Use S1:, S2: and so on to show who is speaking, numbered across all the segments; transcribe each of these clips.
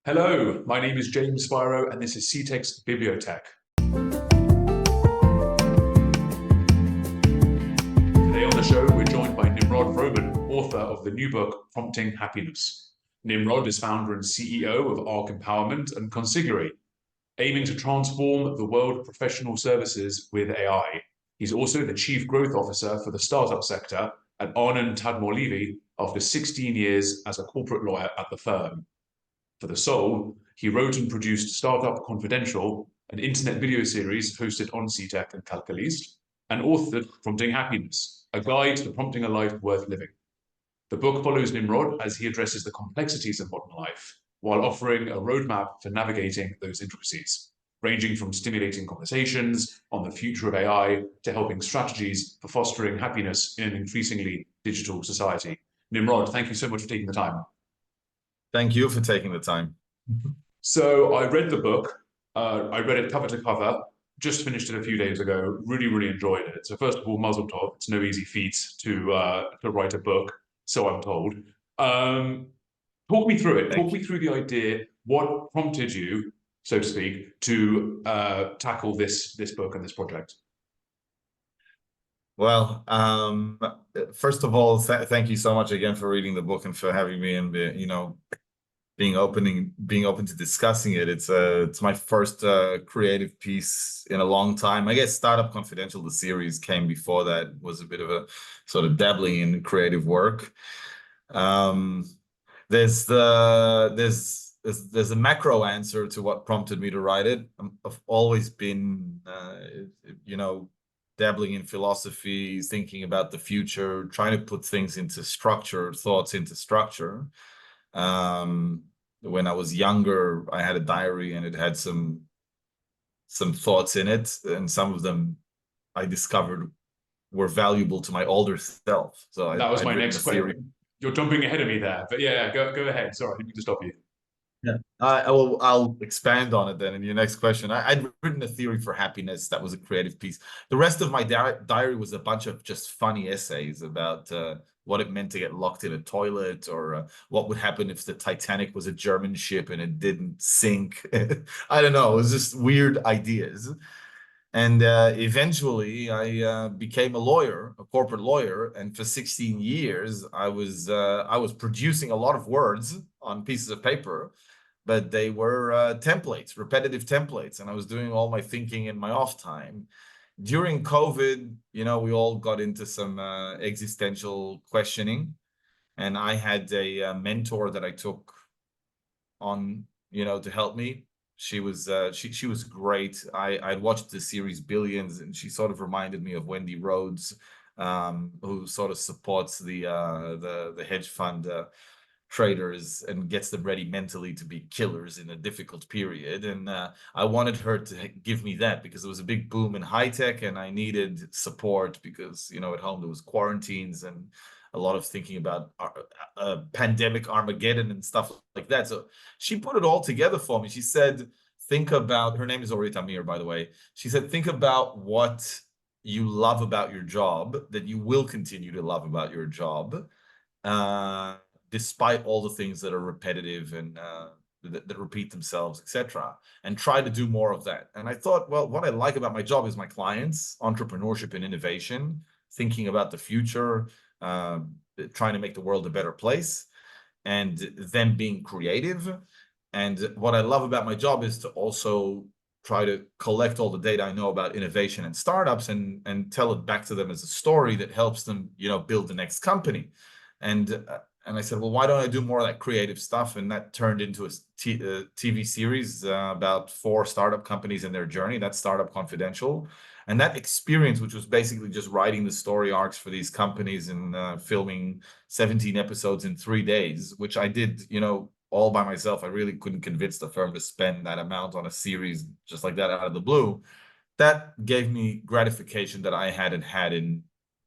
S1: Hello, my name is James Spiro, and this is CTech's BiblioTech. Today on the show, we're joined by Nimrod Vromen, author of the new book, Prompting Happiness. Nimrod is founder and CEO of Arc Empowerment and Consiglieri, aiming to transform the world of professional services with AI. He's also the Chief Growth Officer for the startup sector at Arnon Tadmor-Levy after 16 years as a corporate lawyer at the firm. For The Soul, he wrote and produced Startup Confidential, an internet video series hosted on CTech and Calcalist, and authored Prompting Happiness, a guide to prompting a life worth living. The book follows Nimrod as he addresses the complexities of modern life, while offering a roadmap for navigating those intricacies, ranging from stimulating conversations on the future of AI to helping strategies for fostering happiness in an increasingly digital society. Nimrod, thank you so much for taking the time.
S2: Thank you for taking the time.
S1: So I read the book. I read it cover to cover. Just finished it a few days ago. Really, really enjoyed it. So first of all, Mazel Tov. It's no easy feat to write a book, so I'm told. Talk me through it. Talk me through the idea. What prompted you, so to speak, to tackle this book and this project?
S2: Well, first of all, thank you so much again for reading the book and for having me and being open to discussing it. It's my first creative piece in a long time. I guess Startup Confidential, the series, came before that. Was a bit of a sort of dabbling in creative work. There's a macro answer to what prompted me to write it. I've always been, dabbling in philosophy, thinking about the future, trying to put things into structure, thoughts into structure. When I was younger, I had a diary and it had some thoughts in it, and some of them I discovered were valuable to my older self. So
S1: that was my next question. You're jumping ahead of me there, but yeah, go ahead. Sorry, I didn't mean to stop you.
S2: Yeah, I'll expand on it then in your next question. I'd written a theory for happiness that was a creative piece. The rest of my diary was a bunch of just funny essays about what it meant to get locked in a toilet, or what would happen if the Titanic was a German ship and it didn't sink. I don't know. It was just weird ideas. And eventually I became a lawyer, a corporate lawyer. And for 16 years, I was producing a lot of words on pieces of paper, but they were templates, repetitive templates. And I was doing all my thinking in my off time. During COVID, we all got into some existential questioning. And I had a mentor that I took on, to help me. She was great. I'd watched the series Billions, and she sort of reminded me of Wendy Rhodes, who sort of supports the hedge fund traders and gets them ready mentally to be killers in a difficult period. And I wanted her to give me that because there was a big boom in high tech, and I needed support because at home there was quarantines and a lot of thinking about pandemic Armageddon and stuff like that. So she put it all together for me. She said, think about, her name is Orit Amir, by the way. She said, think about what you love about your job, that you will continue to love about your job, despite all the things that are repetitive and that repeat themselves, etc. And try to do more of that. And I thought, well, what I like about my job is my clients, entrepreneurship and innovation, thinking about the future, trying to make the world a better place, and them being creative. And what I love about my job is to also try to collect all the data I know about innovation and startups and tell it back to them as a story that helps them, build the next company. And I said, well, why don't I do more of that creative stuff? And that turned into a TV series about 4 startup companies and their journey. That's Startup Confidential. And that experience, which was basically just writing the story arcs for these companies and filming 17 episodes in 3 days, which I did, all by myself. I really couldn't convince the firm to spend that amount on a series just like that out of the blue. That gave me gratification that I hadn't had in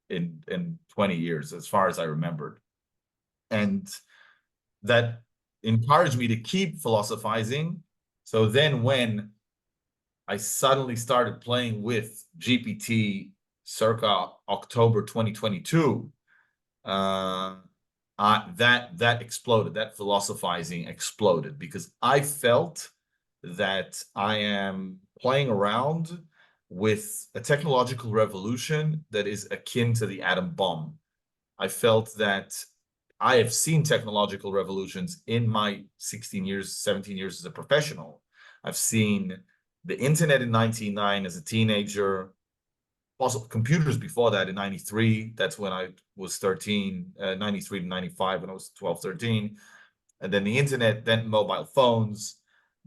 S2: 20 years, as far as I remembered. And that encouraged me to keep philosophizing. So then when I suddenly started playing with GPT circa October 2022, that exploded. That philosophizing exploded because I felt that I am playing around with a technological revolution that is akin to the atom bomb. I felt that I have seen technological revolutions in my 16 years, 17 years as a professional. I've seen the internet in 1999 as a teenager, also computers before that in 93. That's when I was 13, 93 to 95 when I was 12, 13. And then the internet, then mobile phones,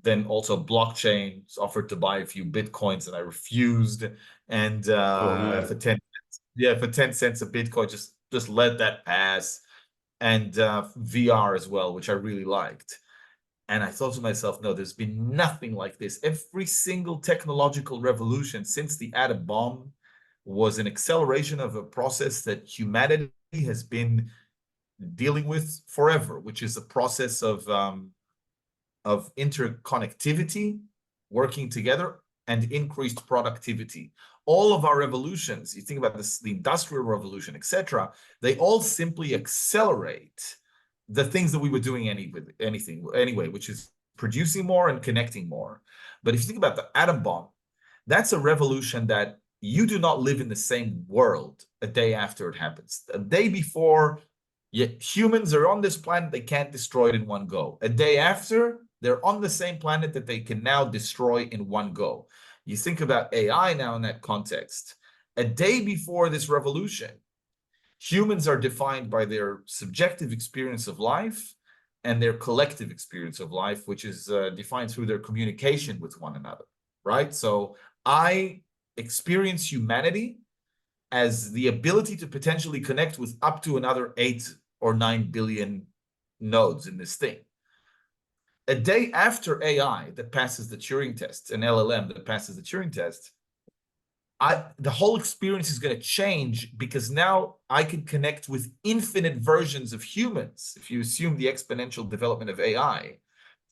S2: then also blockchain offered to buy a few Bitcoins and I refused. And for 10, yeah, for 10 cents a Bitcoin, just let that pass. And VR as well, which I really liked. And I thought to myself, no, there's been nothing like this. Every single technological revolution since the atom bomb was an acceleration of a process that humanity has been dealing with forever, which is a process of interconnectivity, working together, and increased productivity. All of our revolutions, you think about this, the Industrial Revolution, etc., they all simply accelerate the things that we were doing anyway, which is producing more and connecting more. But if you think about the atom bomb, that's a revolution that you do not live in the same world a day after it happens. A day before, humans are on this planet, they can't destroy it in one go. A day after, they're on the same planet that they can now destroy in one go. You think about AI now in that context. A day before this revolution, humans are defined by their subjective experience of life and their collective experience of life, which is defined through their communication with one another, right? So I experience humanity as the ability to potentially connect with up to another 8 or 9 billion nodes in this thing. A day after AI that passes the Turing test, an LLM that passes the Turing test, the whole experience is going to change because now I can connect with infinite versions of humans, if you assume the exponential development of AI,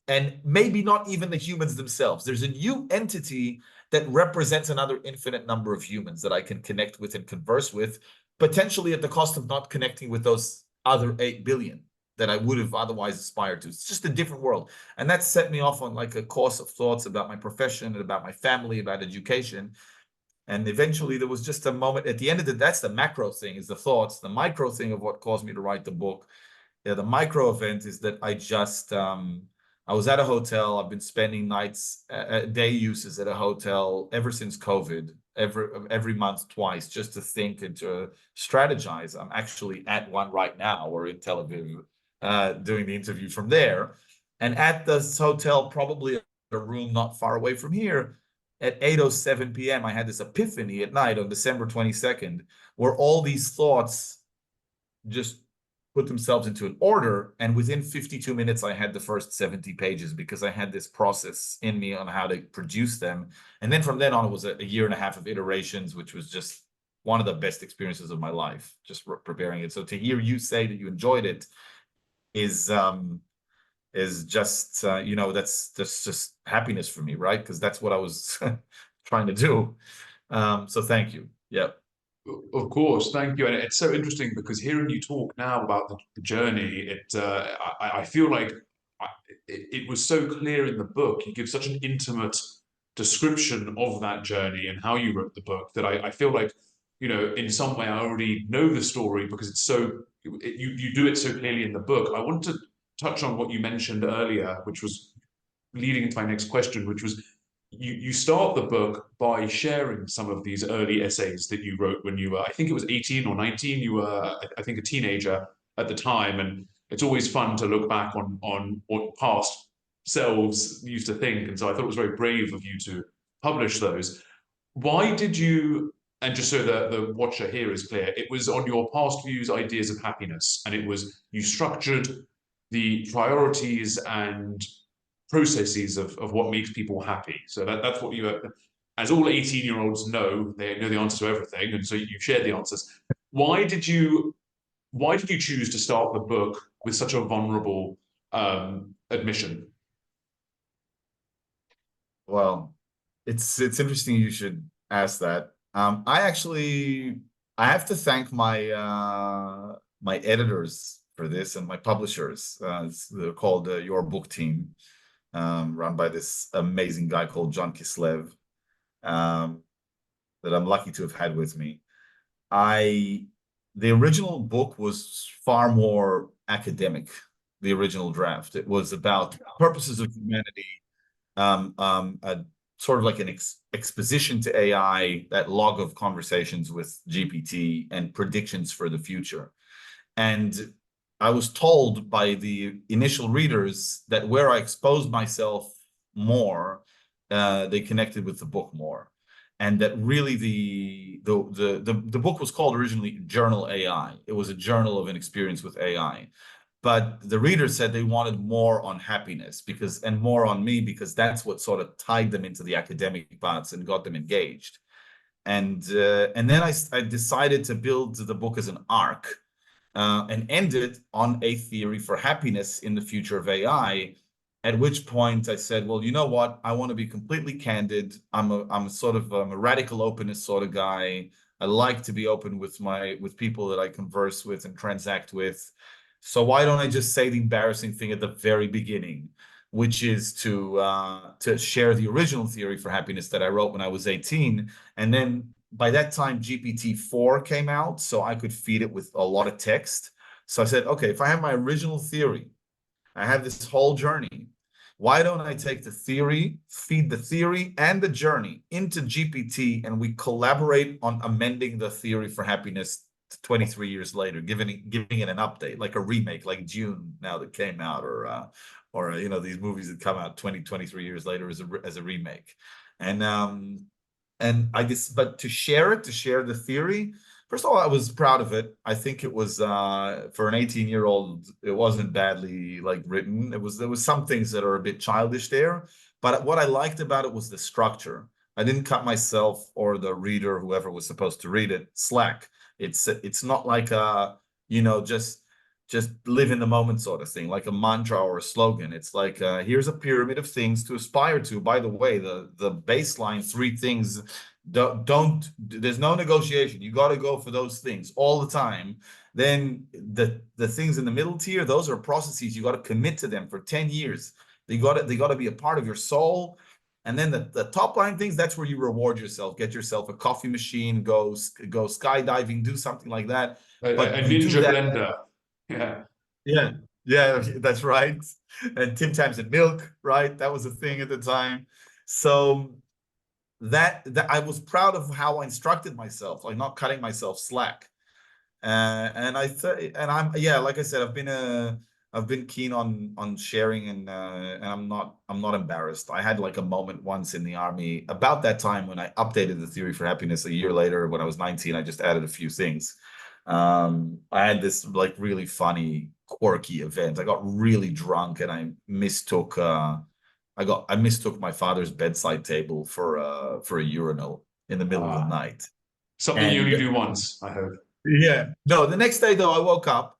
S2: and maybe not even the humans themselves. There's a new entity that represents another infinite number of humans that I can connect with and converse with, potentially at the cost of not connecting with those other 8 billion that I would have otherwise aspired to. It's just a different world. And that set me off on like a course of thoughts about my profession and about my family, about education. And eventually there was just a moment at the end of that's the macro thing, is the thoughts. The micro thing of what caused me to write the book. Yeah, the micro event is that I was at a hotel. I've been spending nights, day uses at a hotel ever since COVID, every month, twice, just to think and to strategize. I'm actually at one right now. We're in Tel Aviv, doing the interview from there. And at this hotel, probably a room not far away from here, at 8:07 p.m., I had this epiphany at night on December 22nd, where all these thoughts just put themselves into an order. And within 52 minutes, I had the first 70 pages because I had this process in me on how to produce them. And then from then on, it was a year and a half of iterations, which was just one of the best experiences of my life, just preparing it. So to hear you say that you enjoyed it is just, that's just happiness for me, right? Because that's what I was trying to do. So thank you. Yeah.
S1: Of course, thank you. And it's so interesting because hearing you talk now about the journey, I feel like it was so clear in the book. You give such an intimate description of that journey and how you wrote the book that I feel like, in some way I already know the story because it's so, you do it so clearly in the book. I want to touch on what you mentioned earlier, which was leading into my next question, which was you start the book by sharing some of these early essays that you wrote when you were, I think it was 18 or 19, you were, I think, a teenager at the time. And it's always fun to look back on what past selves used to think. And so I thought it was very brave of you to publish those. Why did you, and just so that the watcher here is clear, it was on your past views, ideas of happiness, and it was, you structured the priorities and processes of what makes people happy. So that's what you, as all 18-year-olds know, they know the answer to everything, and so you share the answers. Why did you choose to start the book with such a vulnerable admission?
S2: Well, it's interesting you should ask that. I have to thank my my editors for this, and my publishers. They're called Your Book Team, run by this amazing guy called John Kislev, that I'm lucky to have had with me. The original book was far more academic, the original draft. It was about purposes of humanity, a sort of like an exposition to AI, that log of conversations with GPT and predictions for the future. And I was told by the initial readers that where I exposed myself more, they connected with the book more. And that really the book was called originally Journal AI. It was a journal of an experience with AI. But the readers said they wanted more on happiness and more on me, because that's what sort of tied them into the academic parts and got them engaged. And then I decided to build the book as an arc, and ended on a theory for happiness in the future of AI. At which point I said, well, you know what? I want to be completely candid. I'm a sort of a radical openness sort of guy. I like to be open with people that I converse with and transact with. So why don't I just say the embarrassing thing at the very beginning, which is to share the original theory for happiness that I wrote when I was 18. And then by that time, GPT-4 came out, so I could feed it with a lot of text. So I said, okay, if I have my original theory, I have this whole journey, why don't I take the theory, feed the theory and the journey into GPT, and we collaborate on amending the theory for happiness 23 years later, giving it an update, like a remake, like Dune now that came out, or these movies that come out 23 years later as a remake. And but to share the theory, first of all, I was proud of it. I think it was for an 18-year-old, it wasn't badly written. There was some things that are a bit childish there, but what I liked about it was the structure. I didn't cut myself or the reader, whoever was supposed to read it, slack. It's not like just live in the moment sort of thing, like a mantra or a slogan. It's like, here's a pyramid of things to aspire to. By the way, the baseline 3 things, there's no negotiation. You got to go for those things all the time. Then the things in the middle tier, those are processes. You got to commit to them for 10 years. They got to be a part of your soul. And then the top line things, that's where you reward yourself. Get yourself a coffee machine, go skydiving, do something like that. But
S1: A
S2: you do
S1: ninja
S2: that.
S1: blender. Yeah.
S2: Yeah, that's right. And Tim Tams and milk, right? That was a thing at the time. So that I was proud of how I instructed myself, like not cutting myself slack. And I'm like I said, I've been keen on sharing, and I'm not embarrassed. I had like a moment once in the army about that time when I updated the theory for happiness a year later. When I was 19, I just added a few things. I had this like really funny, quirky event. I got really drunk and I mistook my father's bedside table for a urinal in the middle of the night.
S1: Something you only
S2: And
S1: do once, I hope.
S2: yeah, no, the next day though, I woke up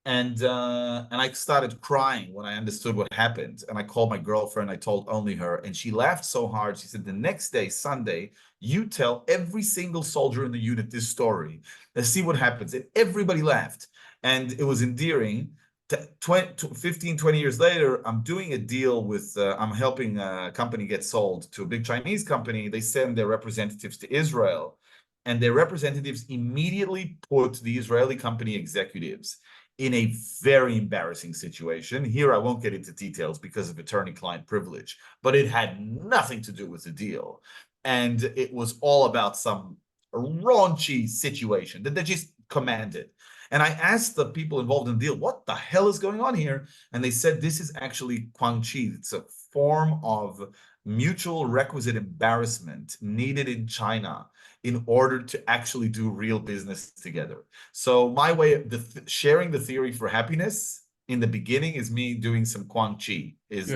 S2: and I started crying when I understood what happened. And I called my girlfriend. I told only her, and she laughed so hard. She said, "The next day, Sunday, you tell every single soldier in the unit this story. Let's see what happens." And everybody laughed, and it was endearing. 15, 20 years later, I'm doing a deal with, I'm helping a company get sold to a big Chinese company. They send their representatives to Israel, and their representatives immediately put the Israeli company executives in a very embarrassing situation. Here, I won't get into details because of attorney-client privilege, but it had nothing to do with the deal. And it was all about some raunchy situation that they just commanded. And I asked the people involved in the deal, what the hell is going on here? And they said, this is actually Guangqi. It's a form of mutual requisite embarrassment needed in China in order to actually do real business together. So my way of sharing the theory for happiness in the beginning is me doing some Guangqi.
S1: It's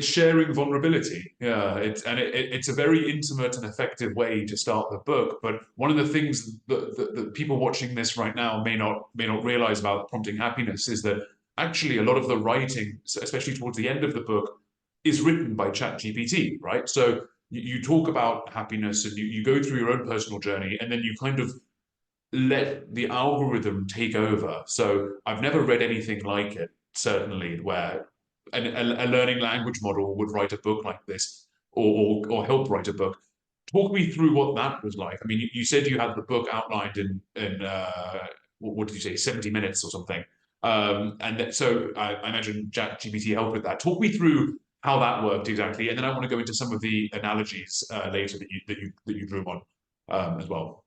S1: sharing vulnerability. Yeah, it's a very intimate and effective way to start the book. But one of the things that people watching this right now may not realize about prompting happiness is that actually a lot of the writing, especially towards the end of the book, is written by ChatGPT, right? So you talk about happiness and you go through your own personal journey, and then you kind of let the algorithm take over. So I've never read anything like it, certainly, where a learning language model would write a book like this, or help write a book. Talk me through what that was like. I mean, you said you had the book outlined in what did you say, 70 minutes or something. So I imagine ChatGPT helped with that. Talk me through how that worked exactly, and then I want to go into some of the analogies later that you drew on as well.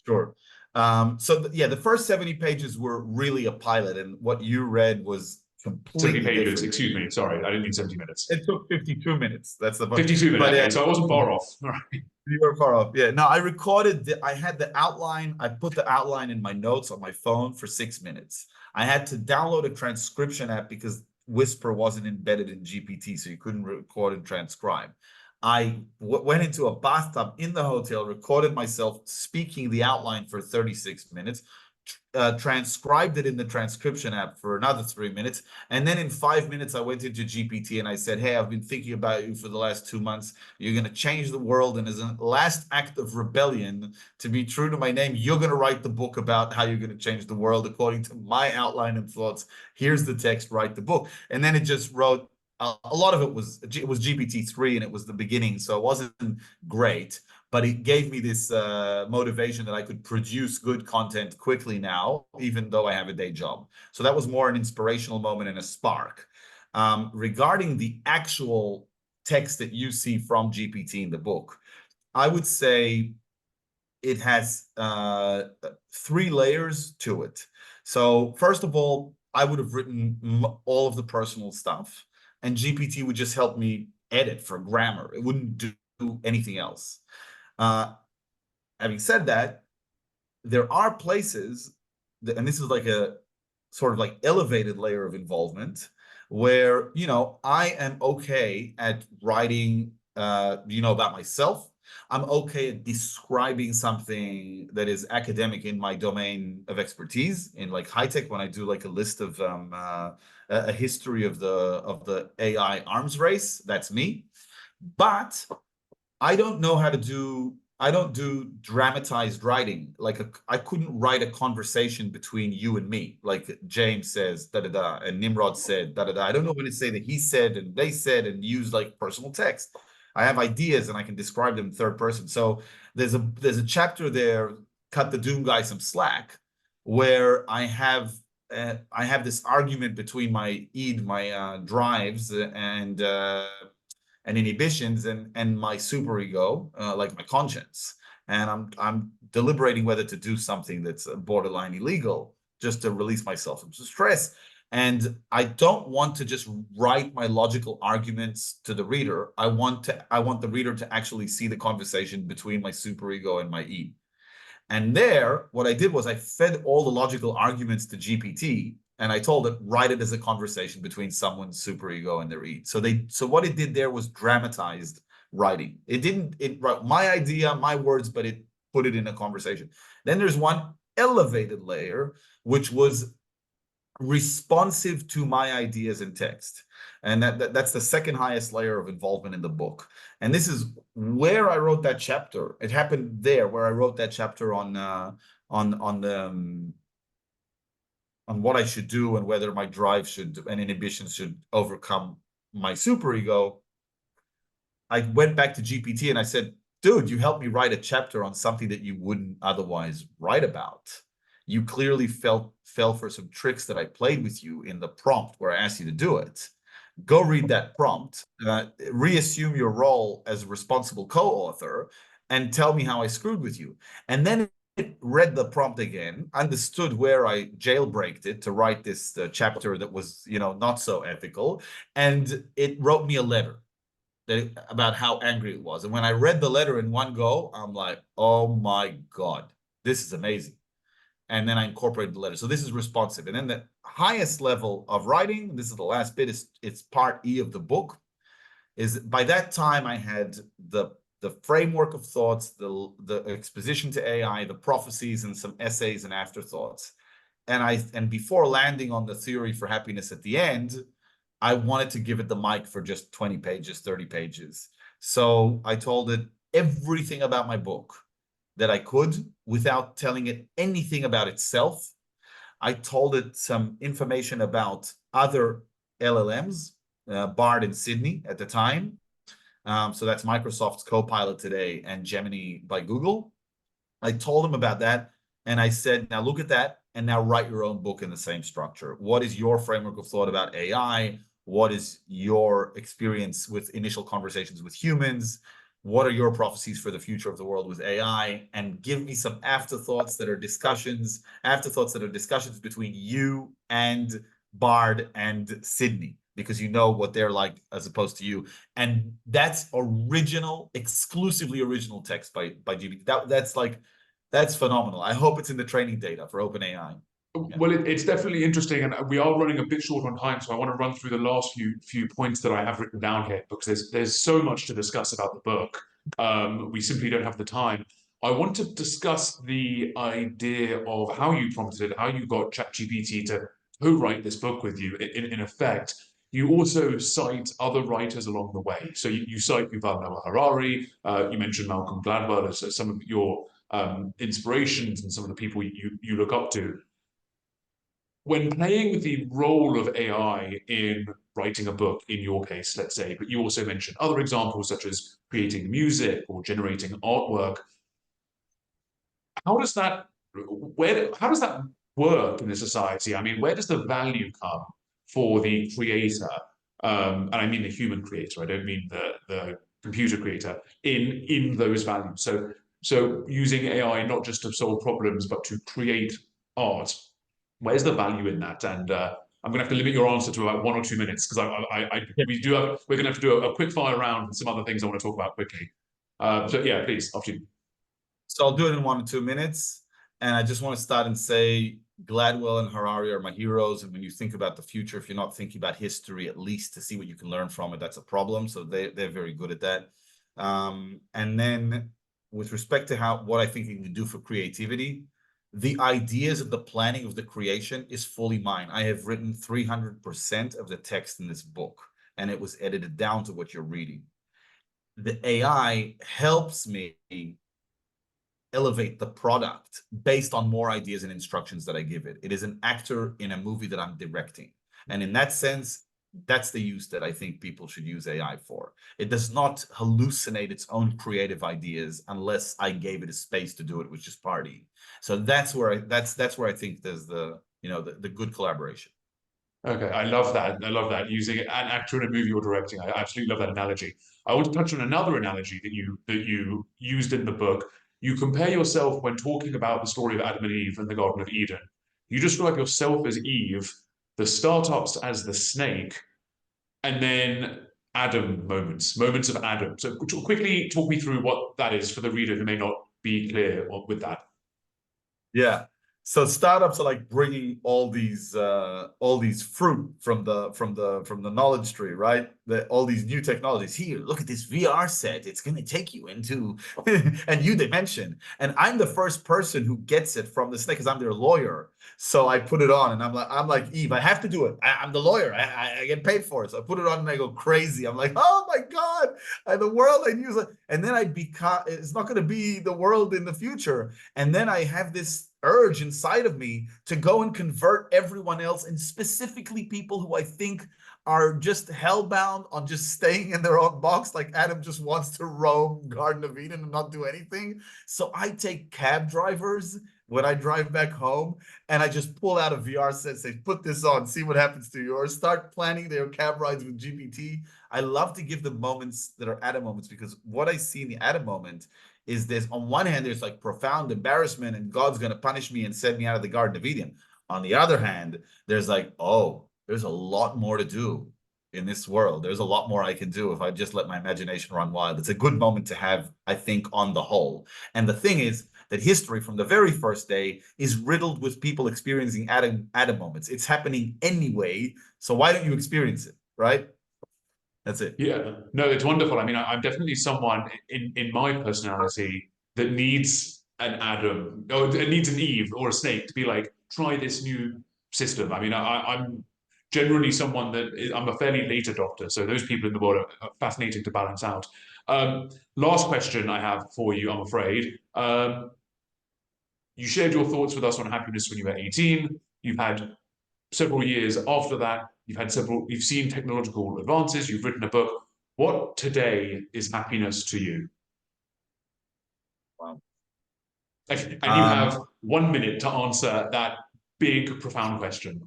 S2: Sure. Yeah, the first 70 pages were really a pilot, and what you read was
S1: 70
S2: completely
S1: pages,
S2: different.
S1: excuse me. Sorry, I didn't mean 70 minutes.
S2: It took 52 minutes. That's the point.
S1: 52 minutes,
S2: But
S1: okay, so I wasn't far off. All right.
S2: you were far off. Yeah. No, I recorded I had the outline. I put the outline in my notes on my phone for 6 minutes. I had to download a transcription app because Whisper wasn't embedded in GPT, so you couldn't record and transcribe. I went into a bathtub in the hotel, recorded myself speaking the outline for 36 minutes, transcribed it in the transcription app for another 3 minutes. And then in 5 minutes, I went into GPT and I said, hey, I've been thinking about you for the last 2 months. You're going to change the world. And as a last act of rebellion, to be true to my name, you're going to write the book about how you're going to change the world according to my outline and thoughts. Here's the text, write the book. And then it just wrote, a lot of it was GPT-3 and it was the beginning, so it wasn't great, but it gave me this motivation that I could produce good content quickly now, even though I have a day job. So that was more an inspirational moment and a spark. Regarding the actual text that you see from GPT in the book, I would say it has 3 layers to it. So first of all, I would have written all of the personal stuff, and GPT would just help me edit for grammar. It wouldn't do anything else. Having said that, there are places, and this is like a sort of like elevated layer of involvement, where, I am okay at writing, about myself. I'm okay at describing something that is academic in my domain of expertise, in like high tech, when I do like a list of a history of the AI arms race. That's me. But I don't know how to do, I don't do dramatized writing. Like I couldn't write a conversation between you and me. Like James says, da da da, and Nimrod said, da da da. I don't know when to say that he said and they said and use like personal text. I have ideas and I can describe them in third person. So there's a chapter there, cut the Doom guy some slack, where I have this argument between my id, my drives, and inhibitions and my superego, like my conscience. And I'm deliberating whether to do something that's borderline illegal just to release myself from stress. And I don't want to just write my logical arguments to the reader. I want the reader to actually see the conversation between my superego and my E. And there, what I did was I fed all the logical arguments to GPT, and I told it, write it as a conversation between someone's superego and their E. So what it did there was dramatized writing. It wrote my idea, my words, but it put it in a conversation. Then there's one elevated layer, which was responsive to my ideas in text. And that's the second highest layer of involvement in the book. And this is where I wrote that chapter. It happened there where I wrote that chapter on what I should do and whether my drive and inhibitions should overcome my superego. I went back to GPT and I said, dude, you helped me write a chapter on something that you wouldn't otherwise write about. You clearly fell for some tricks that I played with you in the prompt where I asked you to do it. Go read that prompt, reassume your role as a responsible co-author, and tell me how I screwed with you. And then it read the prompt again, understood where I jailbreaked it to write this chapter that was, not so ethical, and it wrote me a letter about how angry it was. And when I read the letter in one go, I'm like, oh my God, this is amazing. And then I incorporated the letter. So this is responsive. And then the highest level of writing, this is the last bit, it's part E of the book, is by that time I had the framework of thoughts, the exposition to AI, the prophecies, and some essays and afterthoughts. And before landing on the theory for happiness at the end, I wanted to give it the mic for just 20 pages, 30 pages. So I told it everything about my book, that I could without telling it anything about itself. I told it some information about other LLMs, Bard in Sydney at the time. So that's Microsoft's Copilot today and Gemini by Google. I told him about that, and I said, now look at that, and now write your own book in the same structure. What is your framework of thought about AI? What is your experience with initial conversations with humans? What are your prophecies for the future of the world with AI? And give me some afterthoughts that are discussions between you and Bard and Sydney, because you know what they're like as opposed to you. And that's original, exclusively original text by GPT. That's phenomenal. I hope it's in the training data for OpenAI. Yeah.
S1: Well, it's definitely interesting, and we are running a bit short on time, so I want to run through the last few points that I have written down here, because there's so much to discuss about the book. We simply don't have the time. I want to discuss the idea of how you prompted it, how you got ChatGPT to co-write this book with you. In effect, you also cite other writers along the way. So you cite Yuval Noah Harari. You mentioned Malcolm Gladwell as some of your inspirations and some of the people you look up to. When playing with the role of AI in writing a book, in your case, let's say, but you also mentioned other examples such as creating music or generating artwork, how does that work in a society? I mean, where does the value come for the creator? And I mean the human creator. I don't mean the computer creator in those values. So using AI not just to solve problems, but to create art. Where's the value in that? And I'm going to have to limit your answer to about 1 or 2 minutes, because we're going to have to do a quick fire round and some other things I want to talk about quickly. So yeah, please, after you.
S2: So I'll do it in 1 or 2 minutes. And I just want to start and say Gladwell and Harari are my heroes. And when you think about the future, if you're not thinking about history, at least to see what you can learn from it, that's a problem. So they're very good at that. And then with respect to what I think you can do for creativity, the ideas of the planning of the creation is fully mine. I have written 300% of the text in this book, and it was edited down to what you're reading. The AI helps me elevate the product based on more ideas and instructions that I give it. It is an actor in a movie that I'm directing. And in that sense, that's the use that I think people should use AI for. It does not hallucinate its own creative ideas unless I gave it a space to do it, which is party. So that's where I think there's the good collaboration.
S1: Okay, I love that. I love that, using an actor in a movie you're directing. I absolutely love that analogy. I want to touch on another analogy that you used in the book. You compare yourself when talking about the story of Adam and Eve and the Garden of Eden. You describe yourself as Eve, the startups as the snake, and then Adam moments of Adam. So quickly talk me through what that is for the reader who may not be clear with that.
S2: Yeah. So startups are like bringing all these fruit from the knowledge tree, right? All these new technologies. Here, look at this VR set. It's going to take you into a new dimension. And I'm the first person who gets it from the snake because I'm their lawyer. So I put it on, and I'm like Eve. I have to do it. I'm the lawyer. I get paid for it. So I put it on, and I go crazy. I'm like, oh my God, the world I use it. And then it's not going to be the world in the future. And then I have this urge inside of me to go and convert everyone else, and specifically people who I think are just hellbound on just staying in their own box, like Adam just wants to roam Garden of Eden and not do anything. So I take cab drivers when I drive back home, and I just pull out a VR set, say, put this on, see what happens to you, or start planning their cab rides with GPT. I love to give them moments that are Adam moments, because what I see in the Adam moment is this: on one hand, there's like profound embarrassment and God's going to punish me and send me out of the Garden of Eden. On the other hand, there's like, oh, there's a lot more to do in this world. There's a lot more I can do if I just let my imagination run wild. It's a good moment to have, I think, on the whole. And the thing is that history from the very first day is riddled with people experiencing Adam moments. It's happening anyway. So why don't you experience it, right? That's it.
S1: Yeah, no, it's wonderful. I mean, I'm definitely someone in my personality that needs an Adam, or it needs an Eve or a snake to be like, try this new system. I mean, I'm generally someone that I'm a fairly late adopter, so those people in the world are fascinating to balance out. Last question I have for you, I'm afraid. You shared your thoughts with us on happiness when you were 18. You've had several years after that. You've seen technological advances. You've written a book. What today is happiness to you?
S2: Wow.
S1: And you have 1 minute to answer that big, profound question.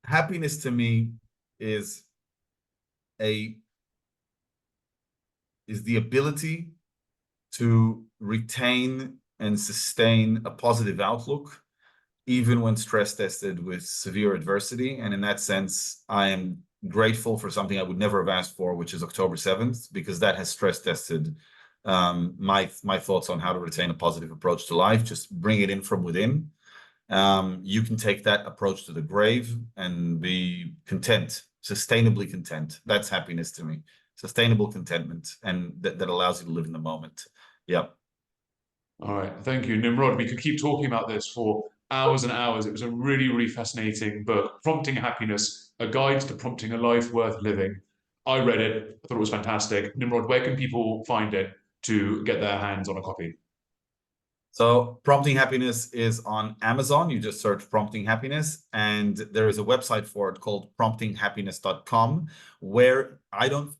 S2: Happiness to me is the ability to retain and sustain a positive outlook, even when stress tested with severe adversity. And in that sense, I am grateful for something I would never have asked for, which is October 7th, because that has stress tested my thoughts on how to retain a positive approach to life. Just bring it in from within. You can take that approach to the grave and be content, sustainably content. That's happiness to me. Sustainable contentment, and that allows you to live in the moment. Yeah.
S1: All right. Thank you, Nimrod. We could keep talking about this for hours and hours. It was a really, really fascinating book, Prompting Happiness, A Guide to Prompting a Life Worth Living. I read it. I thought it was fantastic. Nimrod, where can people find it to get their hands on a copy?
S2: So Prompting Happiness is on Amazon. You just search Prompting Happiness, and there is a website for it called promptinghappiness.com, where I don't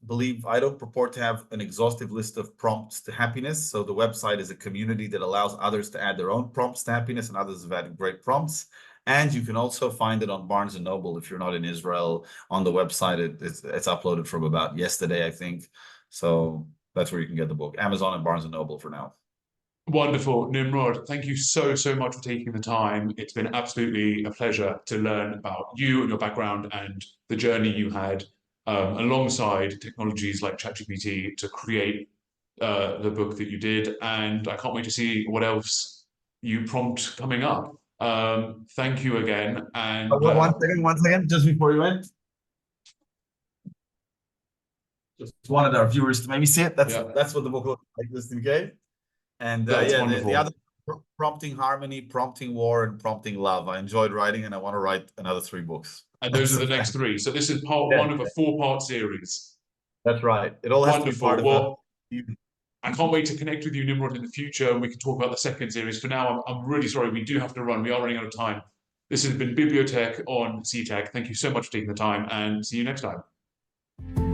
S2: purport to have an exhaustive list of prompts to happiness. So the website is a community that allows others to add their own prompts to happiness, and others have added great prompts. And you can also find it on Barnes & Noble if you're not in Israel. On the website, it's uploaded from about yesterday, I think. So that's where you can get the book. Amazon and Barnes & Noble for now.
S1: Wonderful. Nimrod, thank you so, so much for taking the time. It's been absolutely a pleasure to learn about you and your background and the journey you had alongside technologies like ChatGPT to create the book that you did. And I can't wait to see what else you prompt coming up. Thank you again. And
S2: one second, just before you end. Just wanted our viewers to maybe see it. That's what the book looks like, just in case. And the other, Prompting Harmony, Prompting War, and Prompting Love. I enjoyed writing, and I want to write another 3 books.
S1: And those are the next 3. So this is part 1 of a 4-part series.
S2: That's right. It all has to be part of
S1: I can't wait to connect with you, Nimrod, in the future, and we can talk about the second series. For now, I'm really sorry. We do have to run. We are running out of time. This has been BiblioTech on CTech. Thank you so much for taking the time, and see you next time.